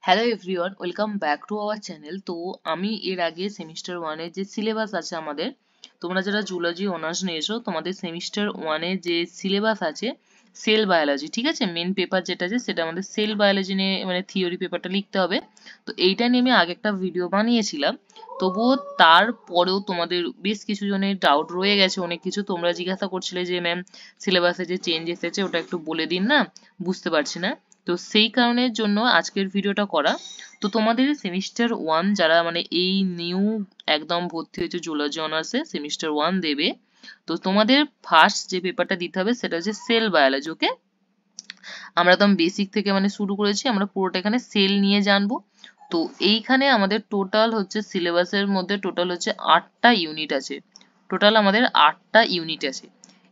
Hello everyone, welcome back to our channel. তো আমি এর আগে সেমিস্টার ওয়ানের যে সিলেবাস আছে আমাদের, তোমরা যারা জুলজি অনার্স নিয়েছো তোমাদের সেমিস্টার ওয়ানে যে সিলেবাস আছে সেল বায়োলজি, ঠিক আছে, মেন পেপার যেটা আছে সেটা আমাদের সেল বায়োলজি নিয়ে মানে থিওরি পেপারটা লিখতে হবে। তো এইটা নিয়ে আমি আগে একটা ভিডিও বানিয়েছিলাম, তবুও তারপরেও তোমাদের বেশ কিছু জনের ডাউট রয়ে গেছে। অনেক কিছু তোমরা জিজ্ঞাসা করছিলে যে ম্যাম সিলেবাসে যে চেঞ্জ এসেছে ওটা একটু বলে দিন না, বুঝতে পারছি না। তো সেই কারণের জন্য আজকের ভিডিওটা করা। তো তোমাদের সেমিস্টার ওয়ান যারা মানে এই নিউ একদম ভর্তি হয়েছে জুলজি অনার্সে সেমিস্টার ওয়ান দেবে, তো তোমাদের ফার্স্ট যে পেপারটা দিতে হবে সেটা হচ্ছে সেল বায়োলজি। ওকে, আমরা একদম বেসিক থেকে মানে শুরু করেছি, আমরা পুরোটা এখানে সেল নিয়ে জানবো। তো এইখানে আমাদের টোটাল হচ্ছে সিলেবাসের মধ্যে টোটাল হচ্ছে 8টা ইউনিট আছে। টোটাল আমাদের 8টা ইউনিট আছে।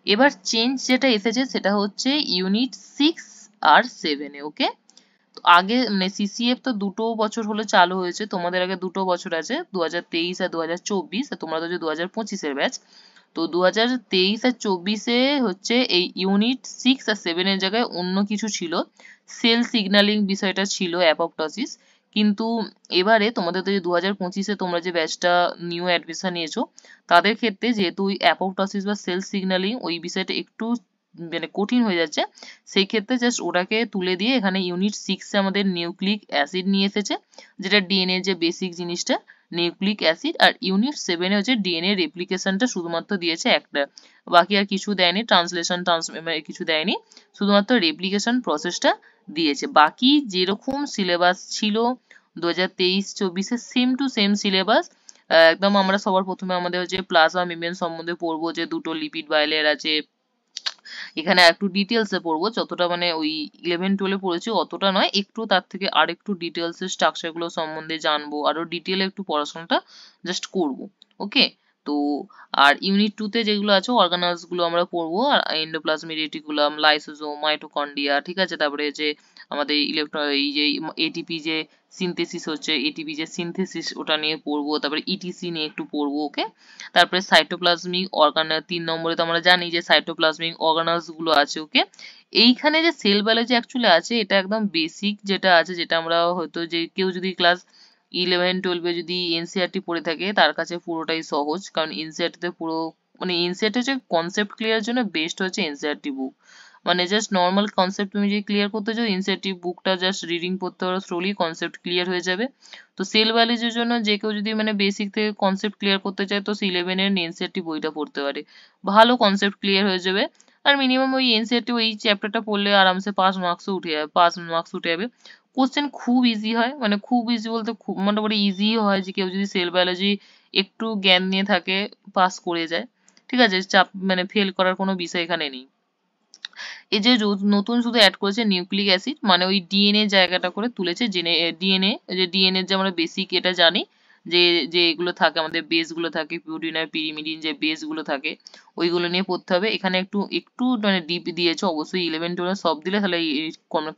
এবার চেঞ্জ যেটা এসেছে সেটা হচ্ছে ইউনিট 6 আর 7 এ। ওকে, তো আগে মানে সিসিএফ তো 2 বছর হলো চালু হয়েছে, তোমাদের আগে 2 বছর আছে, 2023 আর 2024, আর তোমরা তো হচ্ছে 2025-এর ব্যাচ। তো 2023 আর 24-এ হচ্ছে এই ইউনিট 6 আর 7 এর জায়গায় অন্য কিছু ছিল, সেল সিগন্যালিং বিষয়টা ছিল, অ্যাপোপ্টোসিস। কিন্তু এবারে তোমাদের তো যে 2025-এ তোমরা যে ব্যাচটা নিউ অ্যাডমিশন নিয়েছো তাদের ক্ষেত্রে যেহেতু ওই অ্যাপোপ্টোসিস বা সেল সিগন্যালিং ওই বিষয়টা একটু মানে কঠিন হয়ে যাচ্ছে, সেই ক্ষেত্রে জাস্ট ওটাকে তুলে দিয়ে এখানে ইউনিট 6-এ আমাদের নিউক্লিক অ্যাসিড নিয়ে এসেছে, যেটা ডিএনএ যে বেসিক জিনিসটা নিউক্লিক অ্যাসিড। আর ইউনিট 7-এ হচ্ছে ডিএনএ রেপ্লিকেশনটা শুধুমাত্র দিয়েছে একটা, বাকি আর কিছু দেয়নি, ট্রান্সলেশন কিছু দেয়নি, শুধুমাত্র রেপ্লিকেশন প্রসেসটা দিয়েছে। বাকি যেরকম সিলেবাস ছিল 2023-24-এ সেম টু সেম সিলেবাস। একদম আমরা সবার প্রথমে আমাদের হচ্ছে প্লাজমা মেমব্রেন সম্বন্ধে পড়বো, যে দুটো লিপিড বাইলেয়ার আছে। এখানে একটু ডিটেলসে পড়বো, যতটা মানে ওই 11-12-এ পড়েছি অতটা নয়, একটু তার থেকে আর একটু ডিটেলসে স্ট্রাকচার গুলো সম্বন্ধে জানবো, আরো ডিটেলে একটু পড়াশোনাটা জাস্ট করবো। ওকে, তো আর ইউনিট 2-তে যেগুলো আছে অর্গানালস গুলো আমরা পড়বো, আর এন্ডোপ্লাজমিক রেটিকুলাম, লাইসোজোম, মাইটোকন্ড্রিয়া, ঠিক আছে, তারপরে যে আমাদের এই যে এটিপি যে সিনথেসিস হচ্ছে, এটিপি যে সিনথেসিস ওটা নিয়ে পড়বো, তারপরে ইটিসি নিয়ে একটু পড়বো। ওকে, তারপরে সাইটোপ্লাজমিক অর্গান 3 নম্বরে তো আমরা জানি যে সাইটোপ্লাজমিক অর্গানালস গুলো আছে। ওকে, এইখানে যে সেল বায়োলজি অ্যাকচুয়ালি আছে এটা একদম বেসিক যেটা আছে, যেটা আমরা হয়তো যে কেউ যদি ক্লাস 11-12-এ যদি এনসিইআরটি পড়ে থাকে তার কাছে পুরোটাই সহজ, কারণ এনসিইআরটিতে পুরো মানে এনসিইআরটি হচ্ছে কনসেপ্ট ক্লিয়ারের জন্য বেস্ট হচ্ছে এনসিইআরটি বুক। মানে জাস্ট নর্মাল কনসেপ্ট তুমি যদি ক্লিয়ার করতে চাও এনসিইআরটি বুকটা জাস্ট রিডিং পড়তে পারো, স্লোলি কনসেপ্ট ক্লিয়ার হয়ে যাবে। তো সেল বায়োলজির জন্য যে কেউ যদি মানে বেসিক থেকে কনসেপ্ট ক্লিয়ার করতে চায় তো 11-এর এনসিইআরটি বইটা পড়তে পারে, ভালো কনসেপ্ট ক্লিয়ার হয়ে যাবে। আর মিনিমাম ওই এনসিইআরটি ওই চ্যাপ্টারটা পড়লে আরামসে পাস মার্কসও উঠে যাবে, পাস মার্কস উঠে যাবে। কোশ্চেন খুব ইজি হয়, মানে খুব ইজি বলতে খুব মোটামুটি ইজি হয়, যে কেউ যদি সেল বায়োলজি একটু জ্ঞান নিয়ে থাকে পাস করে যায়। ঠিক আছে, চাপ মানে ফেল করার কোনো বিষয় এখানে নেই। এই যে নতুন শুধু অ্যাড করেছে নিউক্লিক অ্যাসিড, মানে ওই ডিএনএ জায়গাটা করে তুলেছে, জেনে ডিএনএ যে ডিএনএ যে আমরা বেসিক এটা জানি, যে যে এগুলো থাকে আমাদের বেস গুলো থাকে পিউরিন আর পিরিমিডিন, যে বেস গুলো থাকে ওইগুলো নিয়ে পড়তে হবে। এখানে একটু একটু মানে ডিপ দিয়েছে, অবশ্যই 11-12 সব দিলে তাহলে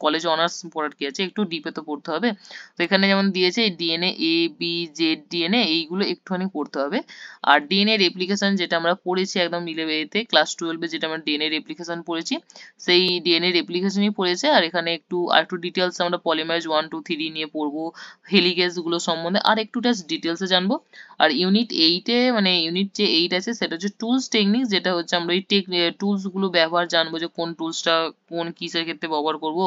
কলেজে অনার্স পড়ার কি আছে, একটু ডিপে তো পড়তে হবে। তো এখানে যেমন দিয়েছে DNA A B Z DNA এইগুলো একটুখানি পড়তে হবে। আর ডিএনএ রেপ্লিকেশন যেটা আমরা পড়েছি একদম 11-তে ক্লাস 12-এ, যেটা আমরা ডিএনএ রেপ্লিকেশন পড়েছি সেই ডিএনএ রেপ্লিকেশনই পড়েছে। আর এখানে একটু ডিটেলস আমরা পলিমারেজ 1 2 3 নিয়ে পড়বো, হেলিকেজ গুলো সম্বন্ধে আর একটু জাস্ট ডিটেলসে জানবো। আর ইউনিট 8-এ মানে ইউনিট যে 8 আছে সেটা হচ্ছে টুলস টেকনিক, যেটা হচ্ছে আমরা এই টুলস গুলো ব্যবহার জানবো, যে কোন টুলসটা কোন কিসের ক্ষেত্রে ব্যবহার করব,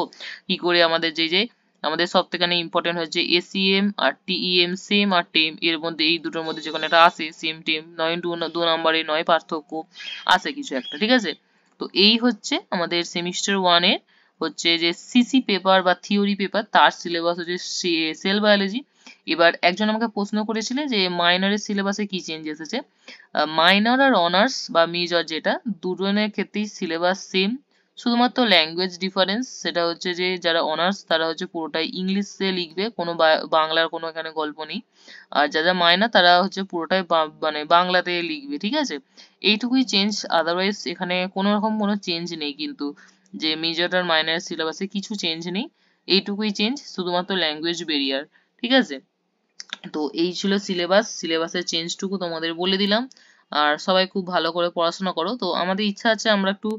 কি করে আমাদের যে আমাদের সব থেকে ইম্পর্টেন্ট হচ্ছে এসিএম আর টিইএম, সেম আর টেম, এর মধ্যে এই দুটোর মধ্যে যে কোনো একটা আসে সেম টেম, নয় 2 নম্বরে নয় পার্থক্য আছে কিছু একটা। ঠিক আছে, তো এই হচ্ছে আমাদের সেমিস্টার ওয়ানের হচ্ছে যে সিসি পেপার বা থিওরি পেপার, তার সিলেবাস হচ্ছে সেল বায়োলজি। এবার একজন আমাকে প্রশ্ন করেছিল যে মাইনরের সিলেবাসে কি চেঞ্জ এসেছে। মাইনর আর অনার্স বা মেজর যেটা দুজনের ক্ষেত্রেই সিলেবাস সেম, শুধুমাত্র ল্যাঙ্গুয়েজ ডিফারেন্স, সেটা হচ্ছে যে যারা অনার্স তারা হচ্ছে পুরোটাই ইংলিশে লিখবে, কোনো বাংলার কোনো এখানে গল্প নেই। আর যারা মাইনর তারা হচ্ছে পুরোটাই মানে বাংলাতে লিখবে। ঠিক আছে, এইটুকুই চেঞ্জ, আদারওয়াইজ এখানে কোনো রকম কোনো চেঞ্জ নেই, কিন্তু যে মেজর আর মাইনর সিলেবাসে কিছু চেঞ্জ নেই, এইটুকুই চেঞ্জ, শুধুমাত্র ল্যাঙ্গুয়েজ ব্যারিয়ার। ঠিক আছে, তো এই ছিল সিলেবাস, সিলেবাসের চেঞ্জটুকু তোমাদের বলে দিলাম। আর সবাই খুব ভালো করে পড়াশোনা করো। তো আমাদের ইচ্ছা আছে আমরা একটু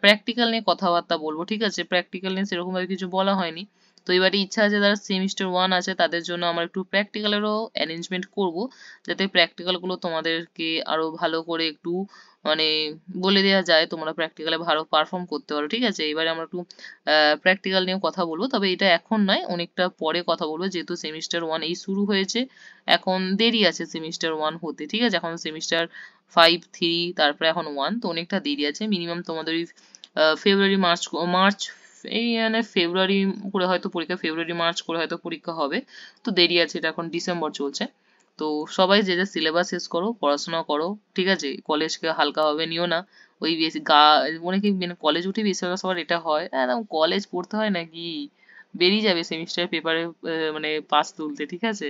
প্র্যাকটিক্যাল নিয়ে কথাবার্তা বলবো। ঠিক আছে, প্র্যাকটিক্যাল নিয়ে সেরকম ভাবে কিছু বলা হয়নি, তো এবারে ইচ্ছা আছে যারা সেমিস্টার 1 আছে তাদের জন্য আমার একটু প্র্যাকটিক্যালেরও অ্যারেঞ্জমেন্ট করব, যাতে প্র্যাকটিক্যাল গুলো তোমাদেরকে আরো ভালো করে একটু মানে বলে দেওয়া যায়, তোমরা প্র্যাকটিক্যালে ভালো পারফর্ম করতে পারো। ঠিক আছে, এবারে আমরা একটু প্র্যাকটিক্যাল নিয়েও কথা বলবো, তবে এটা এখন নয়, অনেকটা পরে কথা বলবো, যেহেতু সেমিস্টার 1 এই শুরু হয়েছে, এখন দেরি আছে সেমিস্টার 1 হতে। ঠিক আছে, এখন সেমিস্টার 5, 3, তারপরে এখন 1, তো অনেকটা দেরি আছে। মিনিমাম তোমাদের ওই ফেব্রুয়ারি মার্চ মার্চ এই মানে ফেব্রুয়ারি করে হয়তো পরীক্ষা, ফেব্রুয়ারি মার্চ করে হয়তো পরীক্ষা হবে। তো দেরি আছে, এটা এখন ডিসেম্বর চলছে। তো সবাই যে যার সিলেবাস শেষ করো, পড়াশোনা করো। ঠিক আছে, কলেজকে হালকাভাবে নিও না। ওই বেশি অনেকে কলেজ উঠে বেশিরভাগ সবার এটা হয়, একদম কলেজ পড়তে হয় নাকি, বেরিয়ে যাবে সেমিস্টার পেপারে মানে পাস তুলতে। ঠিক আছে,